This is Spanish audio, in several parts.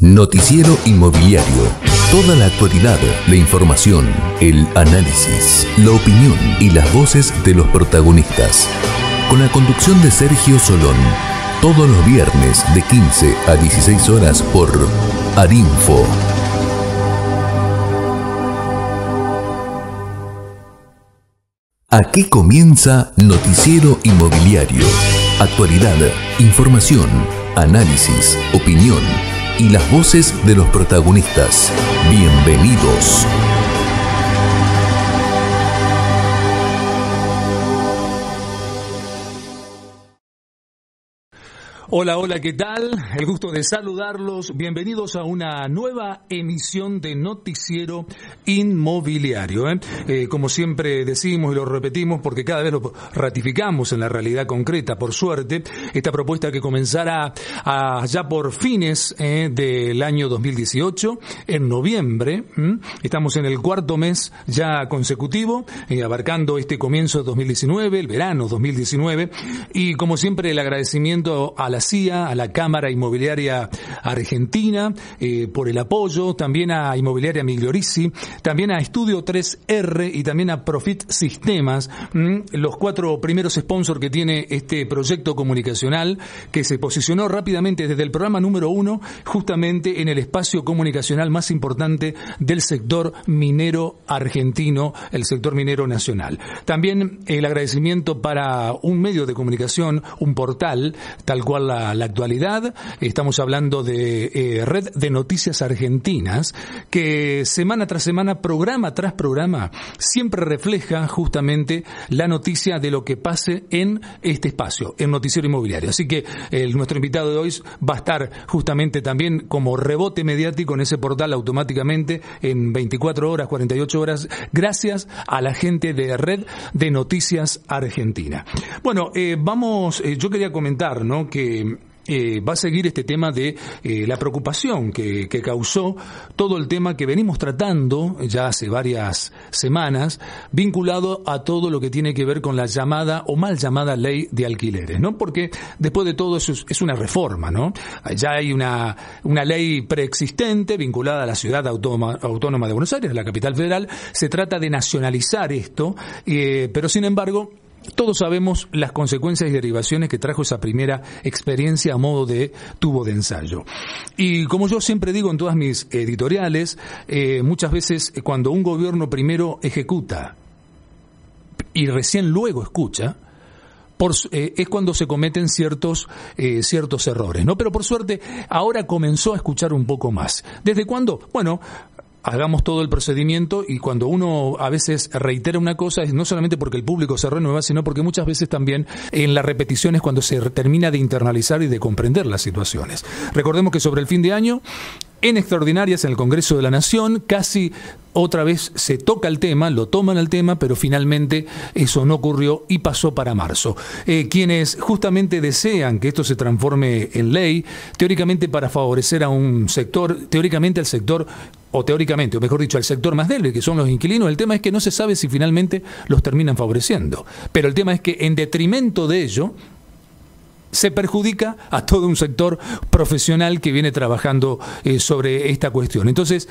Noticiero Inmobiliario. Toda la actualidad, la información, el análisis, la opinión y las voces de los protagonistas. Con la conducción de Sergio Solón. Todos los viernes de 15 a 16 horas por Arinfo. Aquí comienza Noticiero Inmobiliario. Actualidad, información, análisis, opinión y las voces de los protagonistas. Bienvenidos. Hola, hola, ¿qué tal? El gusto de saludarlos. Bienvenidos a una nueva emisión de Noticiero Inmobiliario. Como siempre decimos y lo repetimos porque cada vez lo ratificamos en la realidad concreta, por suerte, esta propuesta que comenzará ya por fines del año 2018, en noviembre. Estamos en el cuarto mes ya consecutivo, abarcando este comienzo de 2019, el verano 2019, y como siempre el agradecimiento a la CIA, a la Cámara Inmobiliaria Argentina, por el apoyo, también a Inmobiliaria Migliorisi, también a Estudio 3R y también a Profit Sistemas, los cuatro primeros sponsors que tiene este proyecto comunicacional, que se posicionó rápidamente desde el programa número 1, justamente en el espacio comunicacional más importante del sector minero argentino, el sector minero nacional. También el agradecimiento para un medio de comunicación, un portal, tal cual la actualidad. Estamos hablando de Red de Noticias Argentinas, que semana tras semana, programa tras programa, siempre refleja justamente la noticia de lo que pase en este espacio, en Noticiero Inmobiliario. Así que nuestro invitado de hoy va a estar justamente también como rebote mediático en ese portal automáticamente en 24 horas, 48 horas, gracias a la gente de Red de Noticias Argentina. Bueno, yo quería comentar, ¿no?, que va a seguir este tema de la preocupación que causó todo el tema que venimos tratando ya hace varias semanas, vinculado a todo lo que tiene que ver con la llamada o mal llamada ley de alquileres, ¿no? Porque después de todo eso es una reforma, ¿no? Ya hay una ley preexistente vinculada a la ciudad autónoma de Buenos Aires, la capital federal. Se trata de nacionalizar esto, pero sin embargo todos sabemos las consecuencias y derivaciones que trajo esa primera experiencia a modo de tubo de ensayo. Y como yo siempre digo en todas mis editoriales, muchas veces cuando un gobierno primero ejecuta y recién luego escucha, es cuando se cometen ciertos errores, ¿no? Pero por suerte ahora comenzó a escuchar un poco más. ¿Desde cuándo? Bueno, hagamos todo el procedimiento, y cuando uno a veces reitera una cosa es no solamente porque el público se renueva, sino porque muchas veces también en la repetición es cuando se termina de internalizar y de comprender las situaciones. Recordemos que sobre el fin de año, en extraordinarias en el Congreso de la Nación, casi otra vez se toca el tema, lo toman el tema, pero finalmente eso no ocurrió y pasó para marzo. Quienes justamente desean que esto se transforme en ley, teóricamente para favorecer a un sector, al sector más débil, que son los inquilinos, el tema es que no se sabe si finalmente los terminan favoreciendo. Pero el tema es que en detrimento de ello, se perjudica a todo un sector profesional que viene trabajando sobre esta cuestión. Entonces,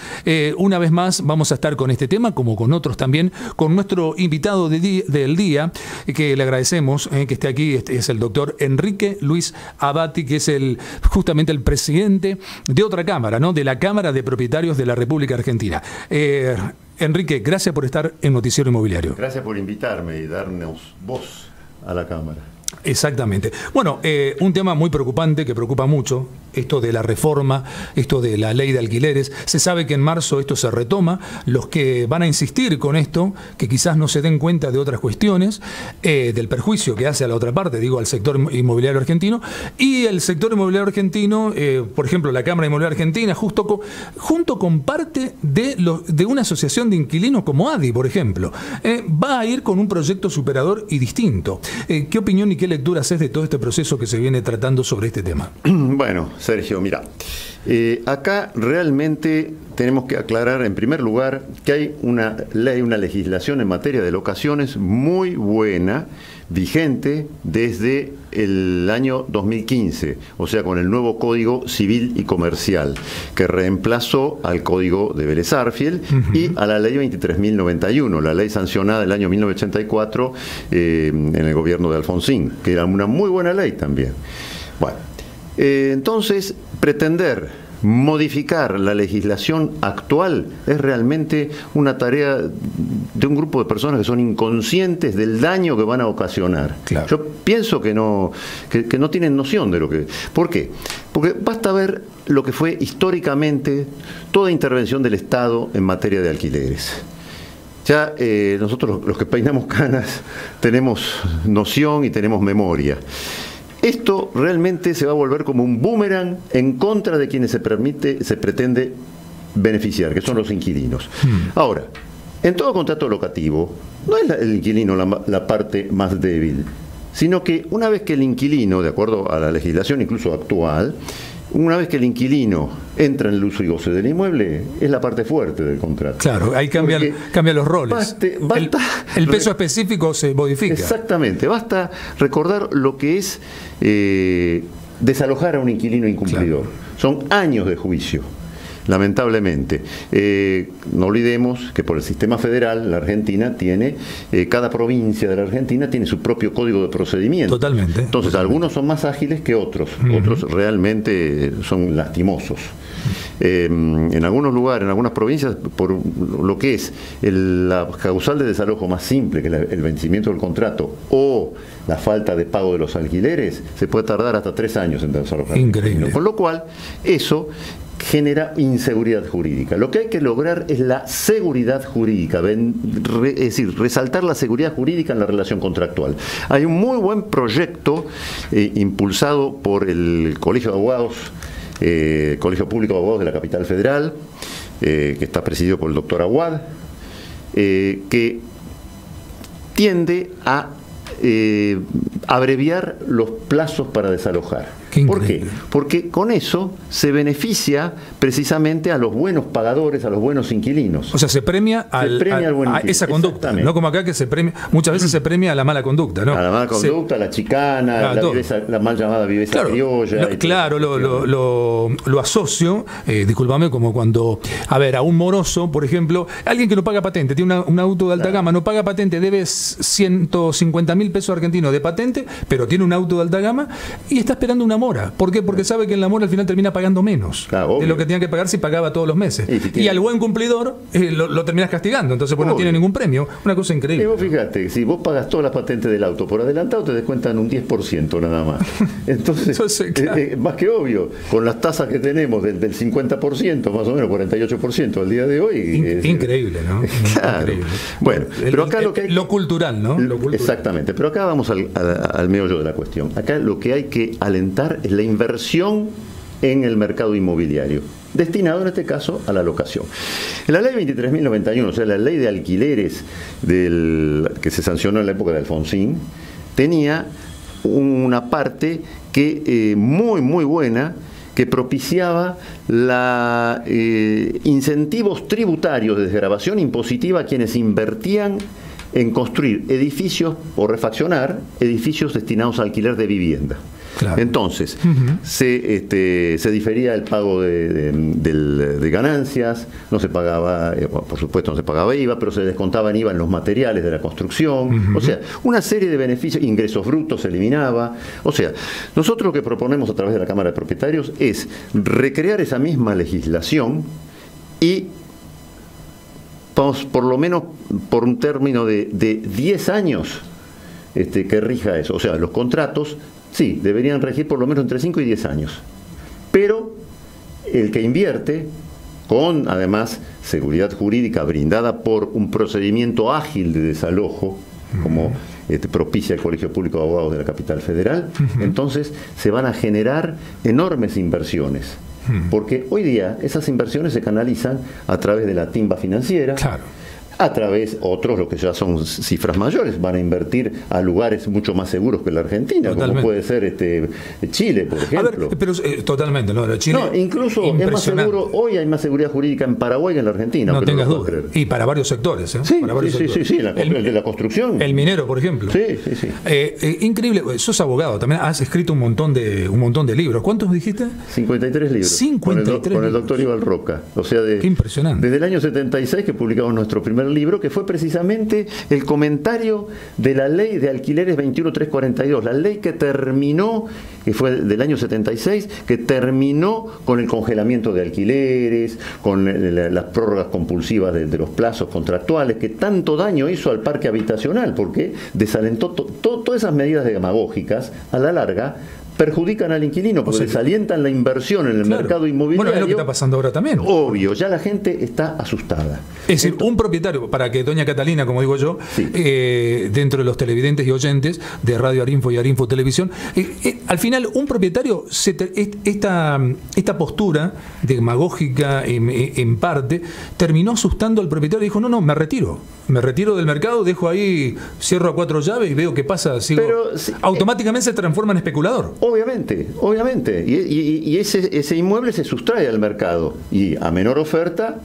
una vez más vamos a estar con este tema, como con otros también, con nuestro invitado del día, que le agradecemos que esté aquí. Es el doctor Enrique Luis Abati, que es justamente el presidente de otra cámara, ¿no?, de la Cámara de Propietarios de la República Argentina. Enrique, gracias por estar en Noticiero Inmobiliario. Gracias por invitarme y darnos voz a la Cámara. Exactamente. Bueno, un tema muy preocupante, que preocupa mucho, esto de la reforma, esto de la ley de alquileres. Se sabe que en marzo esto se retoma. Los que van a insistir con esto, que quizás no se den cuenta de otras cuestiones, del perjuicio que hace a la otra parte, digo, al sector inmobiliario argentino, y el sector inmobiliario argentino, por ejemplo, la Cámara Inmobiliaria Argentina, junto con parte de una asociación de inquilinos como ADI, por ejemplo, va a ir con un proyecto superador y distinto. ¿Qué opinión y qué lectura haces de todo este proceso que se viene tratando sobre este tema? Bueno, Sergio, mira, Acá realmente tenemos que aclarar, en primer lugar, que hay una ley, una legislación en materia de locaciones muy buena, vigente desde el año 2015, o sea, con el nuevo Código Civil y Comercial, que reemplazó al Código de Vélez Arfiel y a la Ley 23.091, la ley sancionada del año 1984 en el gobierno de Alfonsín, que era una muy buena ley también. Bueno, entonces, pretender modificar la legislación actual es realmente una tarea de un grupo de personas que son inconscientes del daño que van a ocasionar. Claro. Yo pienso que no tienen noción de lo que... ¿Por qué? Porque basta ver lo que fue históricamente toda intervención del Estado en materia de alquileres. Ya nosotros los que peinamos canas tenemos noción y tenemos memoria. Esto realmente se va a volver como un boomerang en contra de quienes se pretende beneficiar, que son los inquilinos. Ahora, en todo contrato locativo, no es el inquilino la parte más débil, sino que una vez que el inquilino, de acuerdo a la legislación incluso actual, una vez que el inquilino entra en el uso y goce del inmueble, es la parte fuerte del contrato. Claro, ahí cambian los roles. El peso específico se modifica. Exactamente, basta recordar lo que es desalojar a un inquilino incumplidor. Claro. Son años de juicio, lamentablemente. No olvidemos que por el sistema federal, la Argentina tiene, cada provincia de la Argentina tiene su propio código de procedimiento. Totalmente. Entonces, algunos son más ágiles que otros, otros realmente son lastimosos. En algunos lugares, en algunas provincias, por lo que es la causal de desalojo más simple, que es el vencimiento del contrato o la falta de pago de los alquileres, se puede tardar hasta 3 años en desalojar. Increíble. Con lo cual, eso genera inseguridad jurídica. Lo que hay que lograr es la seguridad jurídica, es decir, resaltar la seguridad jurídica en la relación contractual. Hay un muy buen proyecto impulsado por el Colegio de Abogados, Colegio Público de Abogados de la Capital Federal, que está presidido por el doctor Aguad, que tiende a abreviar los plazos para desalojar. ¿Por qué? Porque con eso se beneficia precisamente a los buenos pagadores, a los buenos inquilinos. O sea, se premia a esa conducta, no como acá que se premia, muchas veces se premia a la mala conducta, ¿no? A la mala conducta, a la chicana, la mal llamada viveza criolla. Lo asocio, discúlpame, como cuando, a un moroso, por ejemplo, alguien que no paga patente, tiene un auto de alta gama, no paga patente, debe 150.000 pesos argentinos de patente, pero tiene un auto de alta gama y está esperando una mora. ¿Por qué? Porque sabe que en la mora al final termina pagando menos de lo que tenía que pagar si pagaba todos los meses. Y al buen cumplidor lo terminas castigando, entonces pues no tiene ningún premio. Una cosa increíble. Y vos fíjate, si vos pagas todas las patentes del auto por adelantado, te descuentan un 10% nada más. Entonces, más que obvio, con las tasas que tenemos del 50%, más o menos 48% al día de hoy. Increíble, ¿no? Claro. Increíble. Bueno, pero acá lo cultural, ¿no? Exactamente, pero acá vamos al meollo de la cuestión. Acá lo que hay que alentar es la inversión en el mercado inmobiliario, destinado en este caso a la locación. En la ley 23.091, o sea, la ley de alquileres que se sancionó en la época de Alfonsín, tenía una parte que muy buena, que propiciaba incentivos tributarios de desgravación impositiva a quienes invertían en construir edificios o refaccionar edificios destinados a alquiler de vivienda. Claro. Entonces, se difería el pago de ganancias, no se pagaba, por supuesto no se pagaba IVA, pero se descontaban IVA en los materiales de la construcción, o sea, una serie de beneficios, ingresos brutos se eliminaba. O sea, nosotros lo que proponemos a través de la Cámara de Propietarios es recrear esa misma legislación y por lo menos por un término de 10 años que rija eso. O sea, los contratos sí, deberían regir por lo menos entre 5 y 10 años. Pero el que invierte, con además seguridad jurídica brindada por un procedimiento ágil de desalojo, como propicia el Colegio Público de Abogados de la Capital Federal, entonces se van a generar enormes inversiones. Porque hoy día esas inversiones se canalizan a través de la timba financiera, A través, otros, lo que ya son cifras mayores, van a invertir a lugares mucho más seguros que la Argentina, totalmente, como puede ser Chile, por ejemplo. A ver, pero totalmente, ¿no? Chile, no, incluso es más seguro, hoy hay más seguridad jurídica en Paraguay que en la Argentina. No tengas duda. Y para varios sectores, ¿eh? Sí, para varios sectores. Sí, el de la construcción. El minero, por ejemplo. Sí. Increíble, sos abogado, también has escrito un montón de libros. ¿Cuántos dijiste? 53 libros. 53 con el doctor Ival Roca. O sea, qué impresionante. Desde el año 76 que publicamos nuestro primer libro, que fue precisamente el comentario de la ley de alquileres 21342, la ley que terminó, que fue del año 76, que terminó con el congelamiento de alquileres, con las prórrogas compulsivas de los plazos contractuales, que tanto daño hizo al parque habitacional, porque desalentó todas esas medidas demagógicas, a la larga perjudican al inquilino, porque desalientan la inversión en el mercado inmobiliario. Bueno, es lo que está pasando ahora también. Obvio, ya la gente está asustada. Es decir, un propietario, para que doña Catalina, como digo yo, dentro de los televidentes y oyentes de Radio Arinfo y Arinfo Televisión, al final un propietario, esta postura demagógica en parte, terminó asustando al propietario y dijo, no, me retiro del mercado, dejo ahí, cierro a 4 llaves y veo qué pasa, automáticamente se transforma en especulador. Obviamente. Y ese inmueble se sustrae al mercado. Y a menor oferta,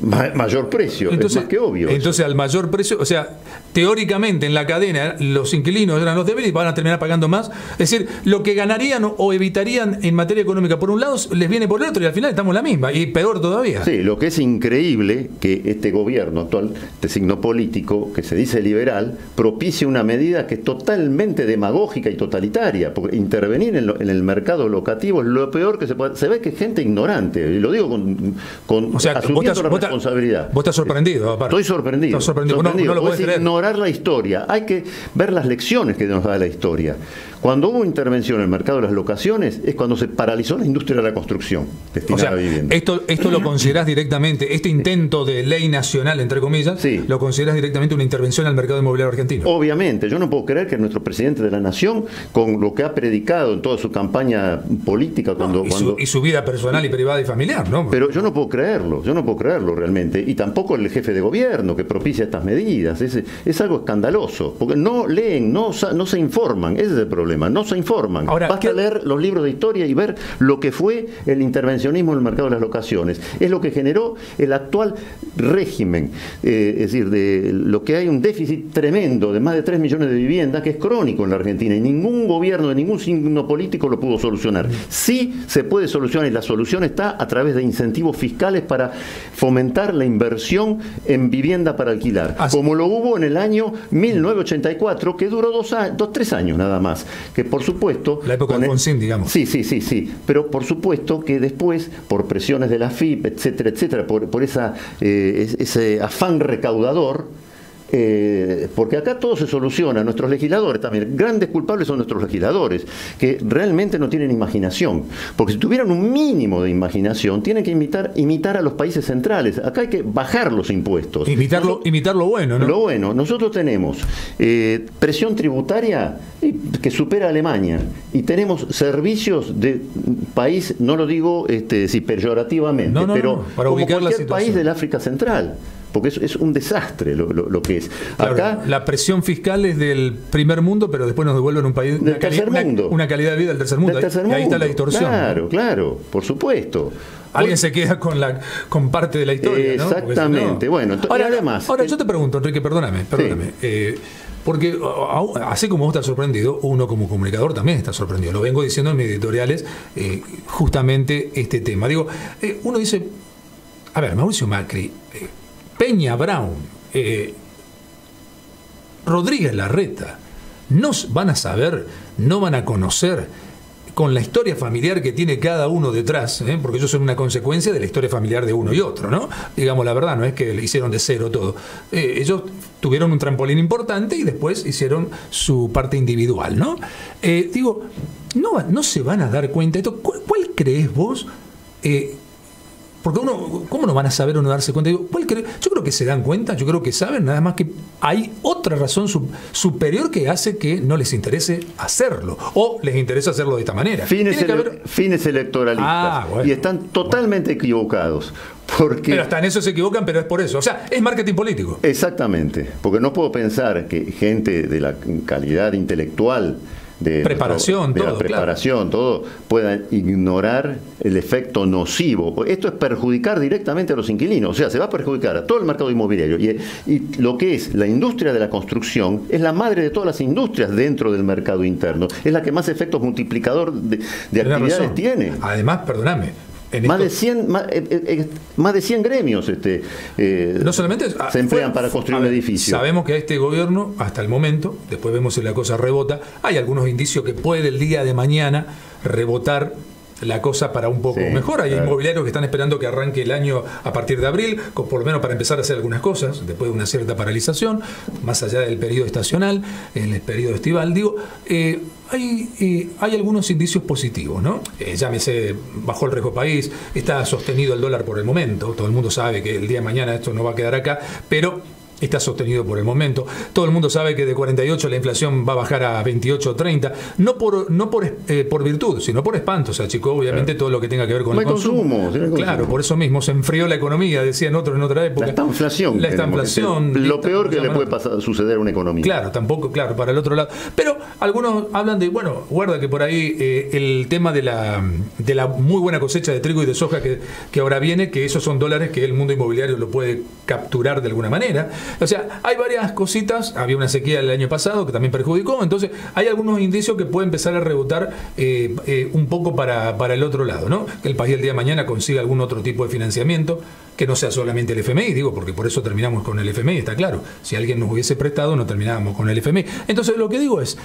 mayor precio. Entonces, es más que obvio. Entonces, al mayor precio, o sea, teóricamente en la cadena los inquilinos eran los débiles y van a terminar pagando más. Es decir, lo que ganarían o evitarían en materia económica por un lado, les viene por el otro y al final estamos en la misma. Y peor todavía. Sí, lo que es increíble que este gobierno actual, de signo político, que se dice liberal, propicie una medida que es totalmente demagógica y totalitaria. Porque intervenir en el mercado locativo es lo peor que se puede. Se ve que es gente ignorante. Y lo digo con o sea, asumiendo la responsabilidad. Vos estás sorprendido, aparte. Estoy sorprendido. Estás sorprendido. No lo puedes creer. Ignorar la historia. Hay que ver las lecciones que nos da la historia. Cuando hubo intervención en el mercado de las locaciones es cuando se paralizó la industria de la construcción destinada a vivienda. Esto lo considerás directamente, este intento de ley nacional, entre comillas, sí, lo considerás directamente una intervención al mercado inmobiliario argentino. Obviamente, yo no puedo creer que nuestro presidente de la nación, con lo que ha predicado en toda su campaña política, y su vida personal y privada y familiar, ¿no? Pero yo no puedo creerlo realmente, y tampoco el jefe de gobierno que propicia estas medidas, es algo escandaloso, porque no leen, no se informan, ese es el problema. No se informan. Ahora, basta leer los libros de historia y ver lo que fue el intervencionismo en el mercado de las locaciones. Es lo que generó el actual régimen. Es decir, de lo que hay un déficit tremendo de más de 3 millones de viviendas, que es crónico en la Argentina, y ningún gobierno de ningún signo político lo pudo solucionar. Sí se puede solucionar, y la solución está a través de incentivos fiscales para fomentar la inversión en vivienda para alquilar, como lo hubo en el año 1984, que duró 3 años nada más. Que por supuesto... La época de Alfonsín, digamos. Sí. Pero por supuesto que después, por presiones de la FIP, etcétera, por ese afán recaudador, porque acá todo se soluciona, nuestros legisladores también, grandes culpables son nuestros legisladores, que realmente no tienen imaginación, porque si tuvieran un mínimo de imaginación, tienen que imitar a los países centrales. Acá hay que bajar los impuestos. Imitar lo bueno, ¿no? Lo bueno, nosotros tenemos presión tributaria que supera a Alemania, y tenemos servicios de país, no lo digo peyorativamente, pero para como ubicar cualquier país del África Central. Porque es un desastre lo que es. Claro, acá la presión fiscal es del primer mundo, pero después nos devuelven un país del tercer mundo. Una calidad de vida del tercer mundo. Y ahí está la distorsión. Claro, por supuesto. Alguien se queda con parte de la historia, ¿no? Exactamente. Bueno, además. Ahora yo te pregunto, Enrique, perdóname. Sí. Porque así como vos estás sorprendido, uno como comunicador también está sorprendido. Lo vengo diciendo en mis editoriales, justamente este tema. Digo, uno dice, a ver, Mauricio Macri, Peña Brown, Rodríguez Larreta, no van a saber, no van a conocer con la historia familiar que tiene cada uno detrás, porque ellos son una consecuencia de la historia familiar de uno y otro, ¿no? Digamos la verdad, no es que le hicieron de cero todo. Ellos tuvieron un trampolín importante y después hicieron su parte individual, ¿no? Digo, no se van a dar cuenta de esto. ¿Cuál crees vos? Porque ¿cómo no van a saber o no darse cuenta? Digo, yo creo que se dan cuenta, yo creo que saben, nada más que hay otra razón superior que hace que no les interese hacerlo, o les interesa hacerlo de esta manera. Fines electoralistas. Bueno. Y están totalmente equivocados. Pero hasta en eso se equivocan, pero es por eso. O sea, es marketing político. Exactamente, porque no puedo pensar que gente de la calidad intelectual de la preparación, todo, puedan ignorar el efecto nocivo. Esto es perjudicar directamente a los inquilinos, o sea, se va a perjudicar a todo el mercado inmobiliario. Y lo que es la industria de la construcción es la madre de todas las industrias dentro del mercado interno. Es la que más efectos multiplicador de actividades tiene. Además, perdóname, más de 100 gremios no solamente se emplean para construir un edificio. Sabemos que a este gobierno, hasta el momento, después vemos si la cosa rebota, hay algunos indicios que puede el día de mañana rebotar la cosa para un poco mejor. Hay inmobiliarios que están esperando que arranque el año a partir de abril, por lo menos para empezar a hacer algunas cosas, después de una cierta paralización, más allá del periodo estacional, en el periodo estival. Digo, hay algunos indicios positivos, ¿no? Llámese, bajó el riesgo país, está sostenido el dólar por el momento, todo el mundo sabe que el día de mañana esto no va a quedar acá, pero está sostenido por el momento. Todo el mundo sabe que de 48 la inflación va a bajar a 28 o 30, no por virtud, sino por espanto. Se achicó obviamente todo lo que tenga que ver con el consumo. Claro, por eso mismo se enfrió la economía, decían otros en otra época. La estanflación. Lo peor que le puede suceder a una economía. Claro, tampoco, claro, para el otro lado. Pero algunos hablan de, bueno, guarda que por ahí el tema de la muy buena cosecha de trigo y de soja que ahora viene, que esos son dólares que el mundo inmobiliario lo puede capturar de alguna manera. O sea, hay varias cositas. Había una sequía el año pasado que también perjudicó. Entonces, hay algunos indicios que pueden empezar a rebotar un poco para el otro lado, ¿no? Que el país el día de mañana consiga algún otro tipo de financiamiento, que no sea solamente el FMI, digo, porque por eso terminamos con el FMI, está claro. Si alguien nos hubiese prestado, no terminábamos con el FMI. Entonces, lo que digo es,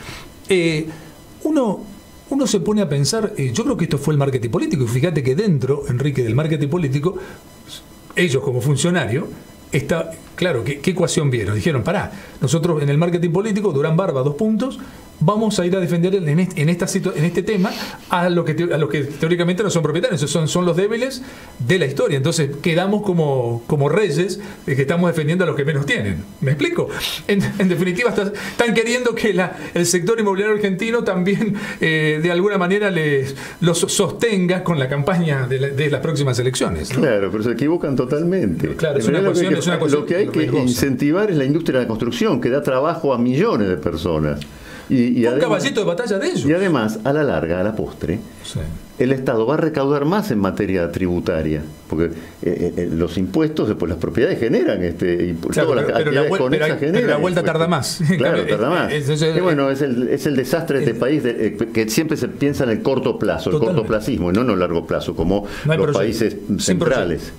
uno se pone a pensar, yo creo que esto fue el marketing político, y fíjate que dentro, Enrique, del marketing político, ellos como funcionarios, está claro, ¿qué ecuación vieron? Dijeron, pará, nosotros en el marketing político, Durán Barba, 2 puntos, vamos a ir a defender en este tema a los que teóricamente no son propietarios, son los débiles de la historia. Entonces quedamos como reyes que estamos defendiendo a los que menos tienen. ¿Me explico? En definitiva, están queriendo que el sector inmobiliario argentino también de alguna manera los sostenga con la campaña de las próximas elecciones, ¿no? Claro, pero se equivocan totalmente. Claro, es una cuestión lo que hay que incentivar es la industria de la construcción, que da trabajo a millones de personas. Y un caballito de batalla de ellos. Y además, a la larga, a la postre, el Estado va a recaudar más en materia tributaria, porque los impuestos, después las propiedades generan pero la vuelta tarda más. Claro, tarda más. Y bueno, es el desastre de este país, que siempre se piensa en el corto plazo, el cortoplacismo, y no en el largo plazo, como los países centrales.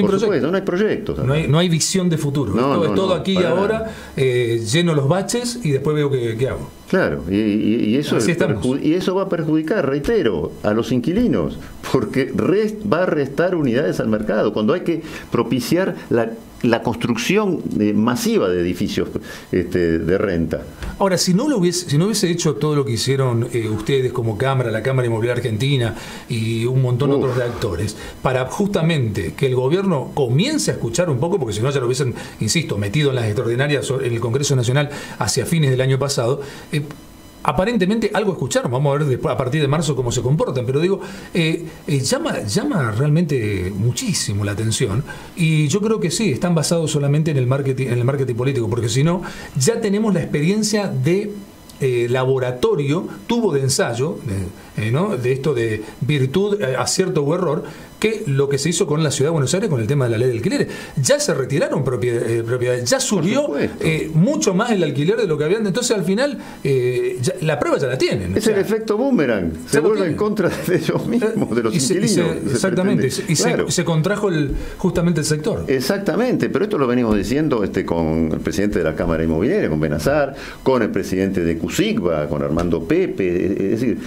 Por supuesto, no hay proyectos. No hay visión de futuro. Todo aquí y ahora, lleno los baches y después veo qué hago. Claro, y eso va a perjudicar, reitero, a los inquilinos, porque va a restar unidades al mercado, cuando hay que propiciar la construcción masiva de edificios de renta. Ahora, si no hubiese hecho todo lo que hicieron ustedes como Cámara, la Cámara Inmobiliaria Argentina y un montón de otros reactores, para justamente que el gobierno comience a escuchar un poco, porque si no ya lo hubiesen, insisto, metido en las extraordinarias en el Congreso Nacional hacia fines del año pasado, aparentemente algo escucharon. Vamos a ver después, a partir de marzo, cómo se comportan, pero digo, llama realmente muchísimo la atención, y yo creo que sí, están basados solamente en el marketing político, porque si no, ya tenemos la experiencia de laboratorio, tubo de ensayo, ¿no? De esto de virtud, acierto o error, que lo que se hizo con la Ciudad de Buenos Aires con el tema de la ley de alquileres. Ya se retiraron propiedades, ya subió mucho más el alquiler de lo que habían. Entonces, al final, la prueba ya la tienen. Es el efecto boomerang. Se vuelve en contra de ellos mismos, de los inquilinos. Exactamente. Se contrajo justamente el sector. Exactamente. Pero esto lo venimos diciendo con el presidente de la Cámara Inmobiliaria, con Benazar, con el presidente de CUSICBA, con Armando Pepe. Es decir,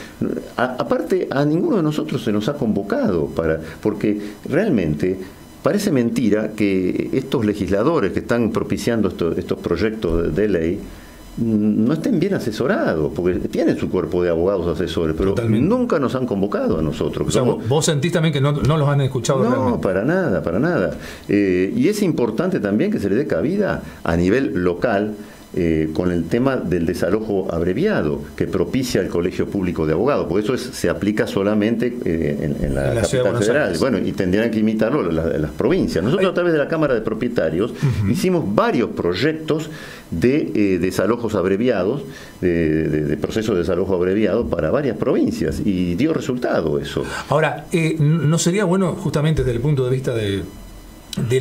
aparte, a ninguno de nosotros se nos ha convocado porque realmente parece mentira que estos legisladores que están propiciando estos proyectos de ley no estén bien asesorados, porque tienen su cuerpo de abogados asesores, pero nunca nos han convocado a nosotros. O sea, vos sentís también que no los han escuchado realmente. No, para nada. Y es importante también que se le dé cabida a nivel local con el tema del desalojo abreviado que propicia el Colegio Público de Abogados, porque eso se aplica solamente en la capital federal. Bueno, y tendrían que imitarlo las provincias. Nosotros a través de la Cámara de Propietarios hicimos varios proyectos de desalojos abreviados, de procesos de desalojo abreviado para varias provincias, y dio resultado eso. Ahora, ¿no sería bueno, justamente desde el punto de vista de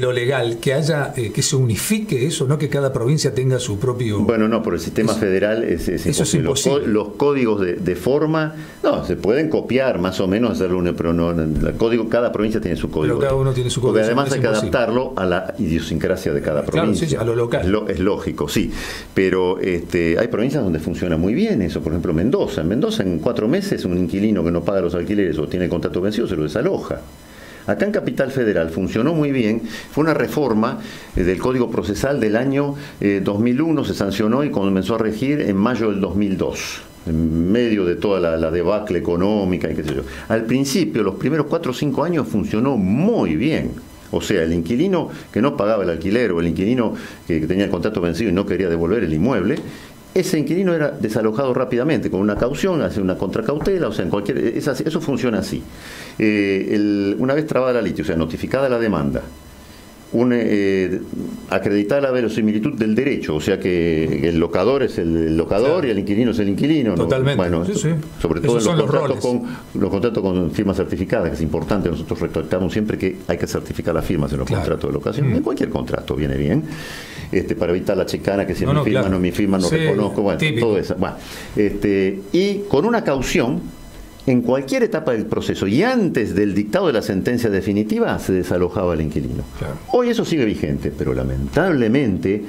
lo legal, que haya que se unifique eso, no que cada provincia tenga su propio... Bueno, no, por el sistema federal es imposible. Los códigos de forma, no, se pueden copiar más o menos, hacerlo pero no, el código, cada provincia tiene su código. Pero cada uno tiene su código. Porque además hay que adaptarlo a la idiosincrasia de cada provincia. Claro, sí, a lo local. Es lógico, sí. Pero hay provincias donde funciona muy bien eso. Por ejemplo, Mendoza. En Mendoza, en 4 meses, un inquilino que no paga los alquileres o tiene el contrato vencido se lo desaloja. Acá en Capital Federal funcionó muy bien, fue una reforma del Código Procesal del año 2001, se sancionó y comenzó a regir en mayo del 2002, en medio de toda la debacle económica y qué sé yo. Al principio, los primeros 4 o 5 años funcionó muy bien. O sea, el inquilino que no pagaba el alquiler o el inquilino que tenía el contrato vencido y no quería devolver el inmueble, ese inquilino era desalojado rápidamente, con una caución, hace una contracautela, o sea, eso funciona así. Una vez trabada la litis, o sea, notificada la demanda, acreditada la verosimilitud del derecho, o sea que el locador es el locador, claro, y el inquilino es el inquilino. Totalmente. ¿No? Bueno, sí. Sobre todo en los contratos con firmas certificadas, que es importante, nosotros recalcamos siempre que hay que certificar las firmas en los contratos de locación, en cualquier contrato viene bien. Para evitar la chicana, que si mi firma no reconozco, bueno, típico. Todo eso. Bueno, y con una caución, en cualquier etapa del proceso y antes del dictado de la sentencia definitiva, se desalojaba el inquilino. Claro. Hoy eso sigue vigente, pero lamentablemente,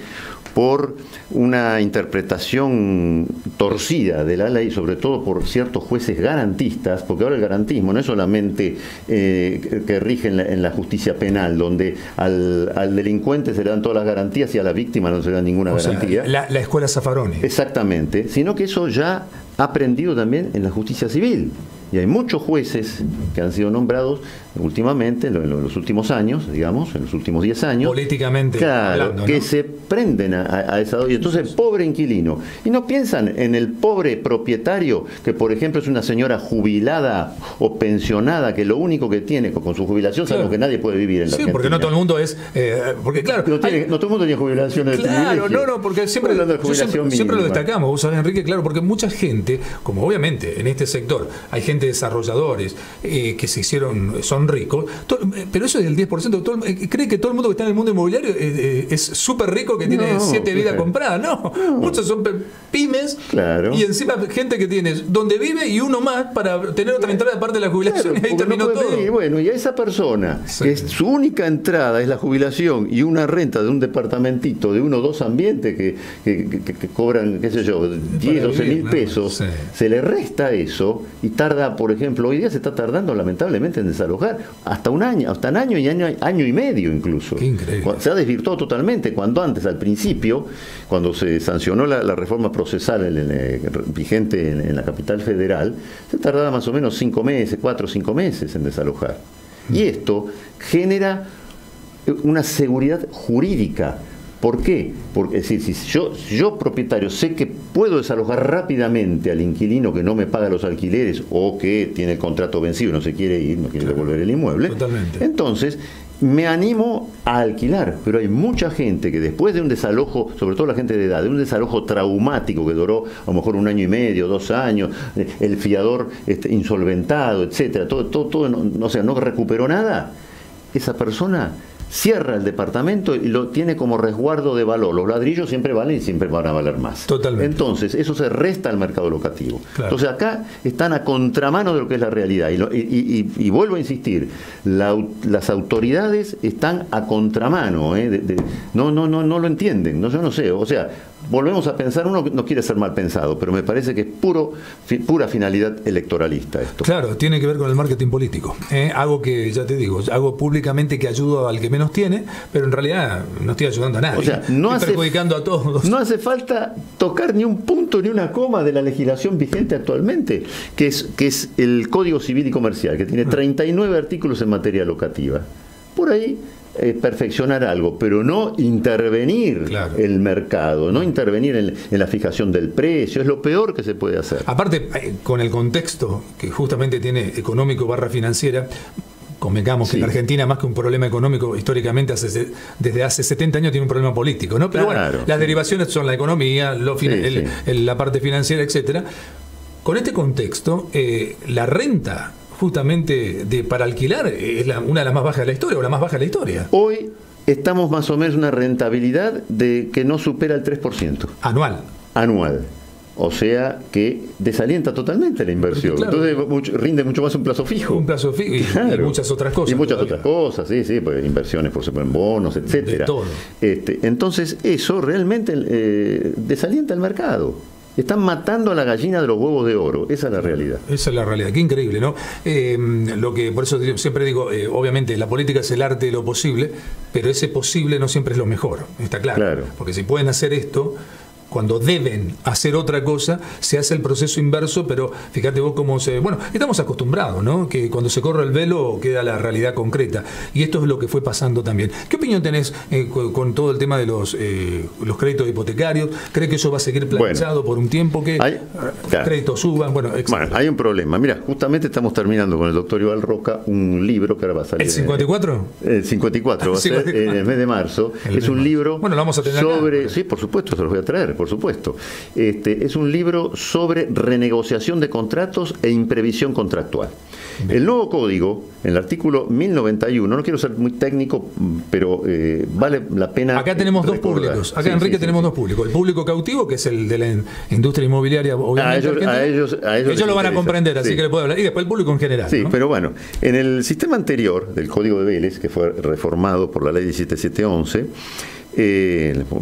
por una interpretación torcida de la ley, sobre todo por ciertos jueces garantistas, porque ahora el garantismo no es solamente que rige en la justicia penal, donde al delincuente se le dan todas las garantías y a la víctima no se le dan ninguna garantía. Sea, la escuela Zaffaroni. Exactamente, sino que eso ya ha aprendido también en la justicia civil. Y hay muchos jueces que han sido nombrados últimamente, en los últimos años, digamos, en los últimos 10 años. Políticamente claro, hablando, ¿no? Que se prenden a esa... Y entonces, pobre inquilino. Y no piensan en el pobre propietario, que por ejemplo es una señora jubilada o pensionada, que lo único que tiene con su jubilación, claro, es algo que nadie puede vivir en la Argentina. Porque no todo el mundo es... porque claro... No todo el mundo tiene jubilación de privilegio. No, porque siempre lo destacamos, vos sabés, Enrique, claro, porque mucha gente, como obviamente en este sector hay gente desarrolladores que se hicieron, son ricos, pero eso es del 10%. Cree que todo el mundo que está en el mundo inmobiliario es súper rico, que tiene 7 vidas compradas. No, muchos son pymes, claro, y encima gente que tiene donde vive y uno más para tener otra entrada aparte de la jubilación, claro, y ahí terminó todo. Y bueno, y a esa persona que su única entrada es la jubilación y una renta de un departamentito de 1 o 2 ambientes que cobran, qué sé yo, 10, 12 mil pesos, se le resta eso y tarda, por ejemplo, hoy día se está tardando lamentablemente en desalojar hasta un año y año y medio incluso. Qué increíble. Se ha desvirtuado totalmente, cuando antes, al principio, cuando se sancionó la reforma procesal vigente en la capital federal, se tardaba más o menos 5 meses, 4 o 5 meses en desalojar. Y esto genera una seguridad jurídica. ¿Por qué? Porque es decir, si yo propietario sé que puedo desalojar rápidamente al inquilino que no me paga los alquileres o que tiene el contrato vencido y no se quiere ir, no quiere devolver el inmueble, totalmente, entonces me animo a alquilar. Pero hay mucha gente que después de un desalojo, sobre todo la gente de edad, de un desalojo traumático que duró a lo mejor 1 año y medio, 2 años, el fiador insolventado, etcétera, todo no recuperó nada, esa persona cierra el departamento y lo tiene como resguardo de valor. Los ladrillos siempre valen y siempre van a valer más. Totalmente. Entonces, eso se resta al mercado locativo. Claro. Entonces, acá están a contramano de lo que es la realidad. Y vuelvo a insistir, las autoridades están a contramano. No lo entienden. Yo no sé. O sea, volvemos a pensar, uno no quiere ser mal pensado, pero me parece que es pura finalidad electoralista esto. Claro, tiene que ver con el marketing político. Algo que, ya te digo, hago públicamente que ayudo al que menos tiene, pero en realidad no estoy ayudando a nadie. O sea, estoy perjudicando a todos. No hace falta tocar ni un punto ni una coma de la legislación vigente actualmente, que es el Código Civil y Comercial, que tiene 39 artículos en materia locativa. Por ahí perfeccionar algo, pero no intervenir el mercado, no intervenir en la fijación del precio, es lo peor que se puede hacer. Aparte, con el contexto que justamente tiene económico / financiera, convengamos que en Argentina, más que un problema económico, históricamente desde hace 70 años tiene un problema político, ¿no? Pero bueno, las derivaciones son la economía, la parte financiera, etcétera. Con este contexto, la renta justamente para alquilar es una de las más bajas de la historia, o la más baja de la historia. Hoy estamos más o menos en una rentabilidad de que no supera el 3%. Anual. O sea que desalienta totalmente la inversión. Claro. Entonces rinde mucho más un plazo fijo. Un plazo fijo y muchas otras cosas. Y muchas otras cosas, sí, pues inversiones por ejemplo en bonos, etcétera. De todo. Entonces eso realmente desalienta el mercado. Están matando a la gallina de los huevos de oro. Esa es la realidad. Esa es la realidad. Qué increíble, ¿no? Por eso siempre digo, obviamente la política es el arte de lo posible, pero ese posible no siempre es lo mejor. Está claro. Porque si pueden hacer esto, cuando deben hacer otra cosa, se hace el proceso inverso, pero fíjate vos cómo bueno, estamos acostumbrados, ¿no? Que cuando se corre el velo queda la realidad concreta. Y esto es lo que fue pasando también. ¿Qué opinión tenés con todo el tema de los créditos hipotecarios? ¿Crees que eso va a seguir planchado por un tiempo? ¿Que créditos suban? Bueno, hay un problema. Mira, justamente estamos terminando con el doctor Iván Roca un libro que ahora va a salir. ¿El 54? El 54 va a ser en el mes de marzo. Es un libro lo vamos a tener sobre... acá. Sí, por supuesto, se los voy a traer. Por supuesto. Es un libro sobre renegociación de contratos e imprevisión contractual. Bien. El nuevo código, en el artículo 1091, no quiero ser muy técnico, pero vale la pena. Acá tenemos dos públicos. Acá, Enrique, tenemos dos públicos. El público cautivo, que es el de la industria inmobiliaria, obviamente. A ellos lo van a comprender, así que le puedo hablar. Y después el público en general. Sí, ¿no? Pero bueno, en el sistema anterior del Código de Vélez, que fue reformado por la ley 17711,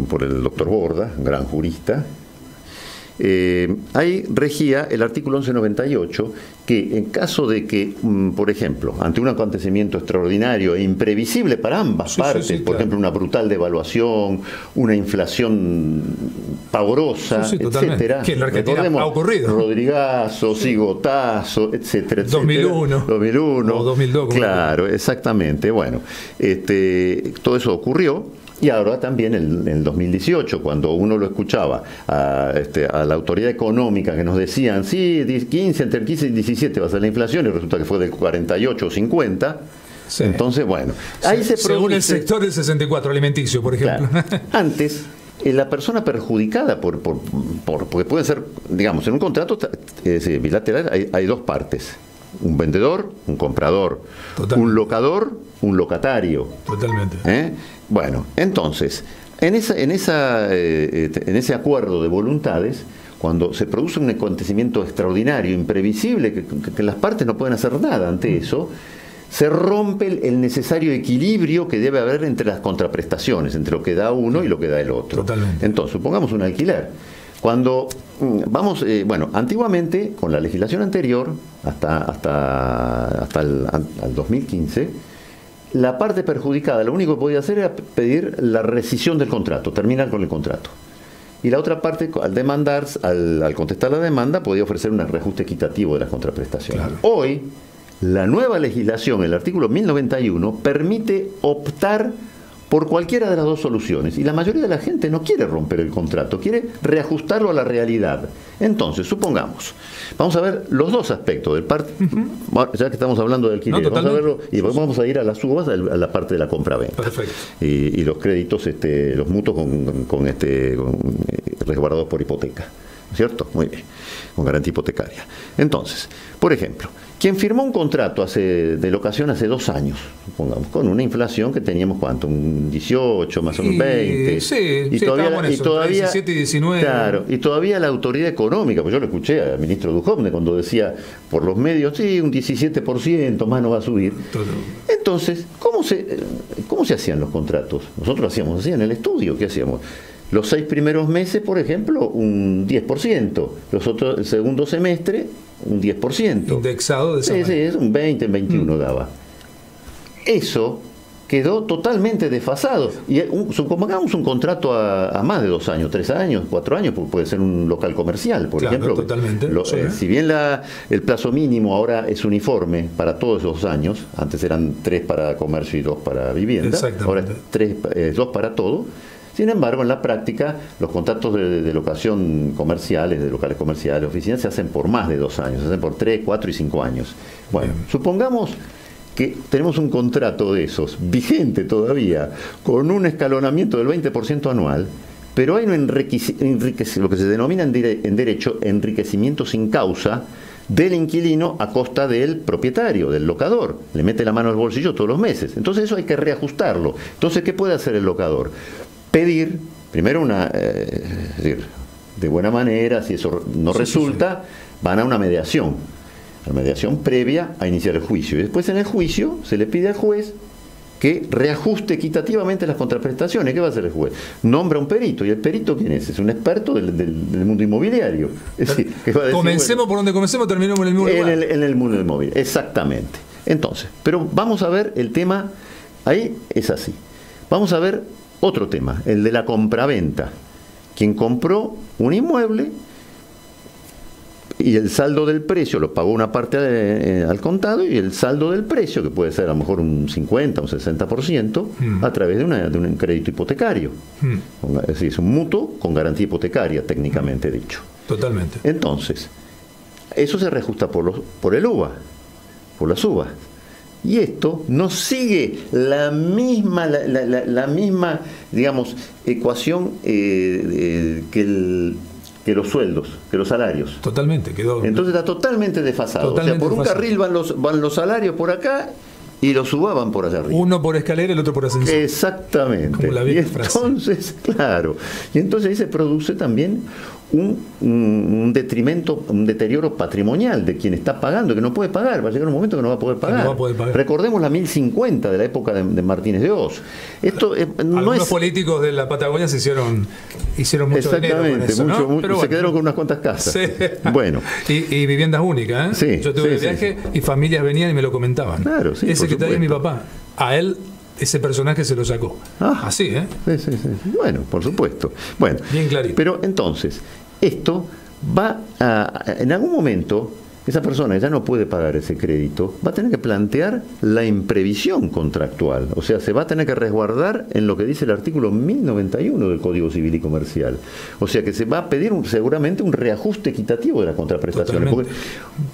por el doctor Borda, un gran jurista, ahí regía el artículo 1198, que en caso de que, por ejemplo, ante un acontecimiento extraordinario e imprevisible para ambas partes, por ejemplo, una brutal devaluación, una inflación pavorosa, etcétera, que en la Argentina ha ocurrido. Rodrigazo, Cigotazo, etcétera, etcétera. 2001 o 2002. Claro, exactamente. Bueno, todo eso ocurrió. Y ahora también en el 2018, cuando uno lo escuchaba a la autoridad económica que nos decían, entre el 15 y 17 va a ser la inflación, y resulta que fue del 48 o 50, entonces, bueno. Ahí se produce, según el sector del 64, alimenticio, por ejemplo. Claro, antes, la persona perjudicada porque puede ser, digamos, en un contrato bilateral hay dos partes. Un vendedor, un comprador. Totalmente. Un locador, un locatario. Totalmente. Bueno, entonces, en ese acuerdo de voluntades, cuando se produce un acontecimiento extraordinario, imprevisible, que las partes no pueden hacer nada ante eso, se rompe el necesario equilibrio que debe haber entre las contraprestaciones, entre lo que da uno y lo que da el otro. Totalmente. Entonces, supongamos un alquiler. Cuando antiguamente, con la legislación anterior, hasta el 2015, la parte perjudicada lo único que podía hacer era pedir la rescisión del contrato, terminar con el contrato. Y la otra parte, al contestar la demanda, podía ofrecer un reajuste equitativo de las contraprestaciones. Claro. Hoy, la nueva legislación, el artículo 1091, permite optar por cualquiera de las dos soluciones. Y la mayoría de la gente no quiere romper el contrato, quiere reajustarlo a la realidad. Entonces, supongamos, vamos a ver los dos aspectos del ya que estamos hablando del alquiler, vamos a verlo y vamos a ir a las subas, a la parte de la compra-venta. Perfecto. Y los créditos, los mutuos con resguardados por hipoteca. ¿Cierto? Muy bien. Con garantía hipotecaria. Entonces, por ejemplo, quien firmó un contrato de locación hace 2 años, supongamos, con una inflación que teníamos, ¿cuánto? Un 18, más o menos 20. Y todavía 17 y 19. Claro, y todavía la autoridad económica, pues yo lo escuché al ministro Duhovne cuando decía por los medios, un 17% más no va a subir. Entonces, ¿cómo se hacían los contratos? Nosotros hacíamos así en el estudio, ¿qué hacíamos? Los 6 primeros meses, por ejemplo, un 10%. El segundo semestre, un 10%. Indexado de esa manera. Sí, es un 20, 21 daba. Eso quedó totalmente desfasado. Y supongamos un contrato a más de 2 años, 3 años, 4 años, puede ser un local comercial, por ejemplo. Totalmente. Si bien el plazo mínimo ahora es uniforme para todos esos años, antes eran 3 para comercio y 2 para vivienda, ahora es 2 para todo. Sin embargo, en la práctica, los contratos de locación comerciales, de locales comerciales, oficinas, se hacen por más de 2 años, se hacen por 3, 4 y 5 años. Bueno, supongamos que tenemos un contrato de esos, vigente todavía, con un escalonamiento del 20% anual, pero hay un lo que se denomina en derecho enriquecimiento sin causa del inquilino a costa del propietario, del locador. Le mete la mano al bolsillo todos los meses. Entonces eso hay que reajustarlo. Entonces, ¿qué puede hacer el locador? Pedir, primero es decir, de buena manera, si eso no resulta, van a una mediación. La mediación previa a iniciar el juicio. Y después en el juicio se le pide al juez que reajuste equitativamente las contraprestaciones. ¿Qué va a hacer el juez? Nombra un perito. ¿Y el perito quién es? Es un experto del mundo inmobiliario. Es decir, que va a decir, comencemos por donde comencemos, terminemos en el mismo lugar. En el mundo inmobiliario, exactamente. Entonces, pero vamos a ver el tema, ahí es así. Vamos a ver otro tema, el de la compraventa. Quien compró un inmueble y el saldo del precio lo pagó una parte al contado, y el saldo del precio, que puede ser a lo mejor un 50, un 60%, a través de un crédito hipotecario. Es decir, es un mutuo con garantía hipotecaria, técnicamente dicho. Totalmente. Entonces, eso se reajusta por el UVA, por las uvas. Y esto no sigue la misma, digamos, ecuación que los sueldos, que los salarios. Totalmente, quedó. Entonces está totalmente desfasado. Totalmente, o sea, por un carril van los salarios por acá y los UVA van por allá arriba. Uno por escalera y el otro por ascensor. Exactamente. Como la vieja frase. Entonces, claro. Y entonces ahí se produce también un detrimento, un deterioro patrimonial de quien está pagando, que no puede pagar. Va a llegar un momento que no va a poder pagar. No va a poder pagar. Recordemos la 1050 de la época de Martínez de Hoz. Esto algunos políticos de la Patagonia hicieron mucho dinero con eso, ¿no? Pero se quedaron con unas cuantas casas. Sí. Bueno. Y viviendas únicas, ¿eh? Sí, yo tuve viaje y familias venían y me lo comentaban. Claro, sí. Ese que traía mi papá, a él ese personaje se lo sacó. Así, ¿eh? Sí. Bueno, por supuesto. Bueno, bien clarito. Pero entonces, esto va en algún momento, esa persona ya no puede pagar ese crédito, va a tener que plantear la imprevisión contractual. O sea, se va a tener que resguardar en lo que dice el artículo 1091 del Código Civil y Comercial. O sea, que se va a pedir seguramente un reajuste equitativo de las contraprestaciones.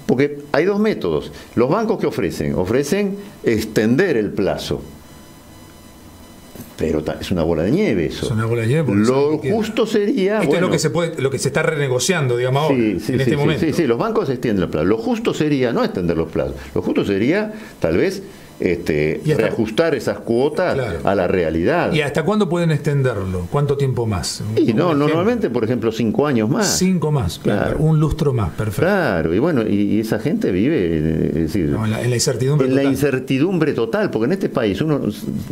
Porque hay dos métodos. Los bancos que ofrecen extender el plazo. Pero es una bola de nieve eso. Es una bola de nieve. Lo justo sería... Esto es lo que se está renegociando, digamos, ahora, en este momento. Sí, los bancos extienden los plazos. Lo justo sería no extender los plazos. Lo justo sería, tal vez, reajustar esas cuotas a la realidad. ¿Y hasta cuándo pueden extenderlo? ¿Cuánto tiempo más? Y normalmente, por ejemplo, 5 años más. 5 más, claro. Un lustro más, perfecto. Claro, y bueno, y esa gente vive es decir, en la incertidumbre total. La incertidumbre total, porque en este país uno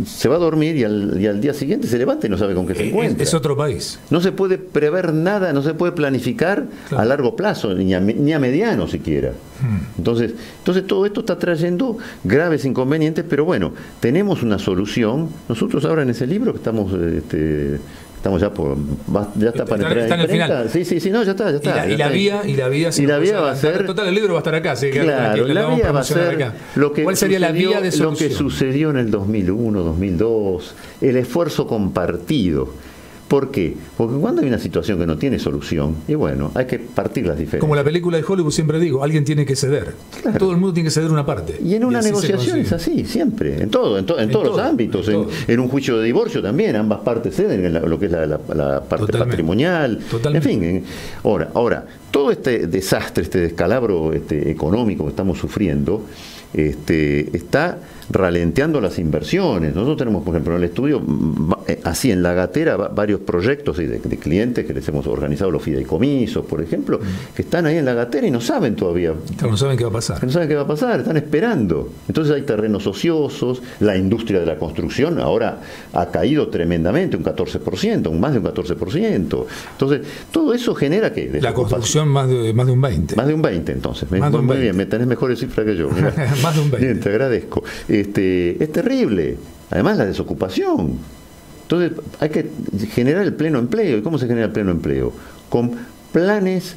se va a dormir y al día siguiente se levanta y no sabe con qué se encuentra. Es otro país. No se puede prever nada, no se puede planificar a largo plazo, ni a mediano siquiera. Entonces todo esto está trayendo graves inconvenientes, pero bueno, tenemos una solución. Nosotros ahora en ese libro que estamos ya está para entrar en el final. Sí, no, ya está. Y la vía va a ser total, el libro va a estar acá, sí, claro, la vía va a ser ¿cuál sería la vía de solución? Lo que sucedió en el 2001, 2002, el esfuerzo compartido. ¿Por qué? Porque cuando hay una situación que no tiene solución, y bueno, hay que partir las diferencias. Como la película de Hollywood, siempre digo, alguien tiene que ceder. Claro. Todo el mundo tiene que ceder una parte. Y en una negociación es así, siempre, en todos los ámbitos. En un juicio de divorcio también, ambas partes ceden, en lo que es la parte patrimonial. Totalmente. En fin, ahora, todo este desastre, este descalabro económico que estamos sufriendo, está ralenteando las inversiones. Nosotros tenemos, por ejemplo, en el estudio, así en la gatera, varios proyectos de clientes que les hemos organizado, los fideicomisos, por ejemplo, que están ahí en la gatera y no saben todavía. No saben qué va a pasar. No saben qué va a pasar, están esperando. Entonces hay terrenos ociosos, la industria de la construcción ahora ha caído tremendamente, un 14%, más de un 14%. Entonces, todo eso genera que... La construcción más de un 20%. Más de un 20%, entonces. Muy bien, me tenés mejores cifras que yo. Mirá. Más de un 20%. Bien, te agradezco. Es terrible. además la desocupación. Entonces hay que generar el pleno empleo. ¿Y cómo se genera el pleno empleo? Con planes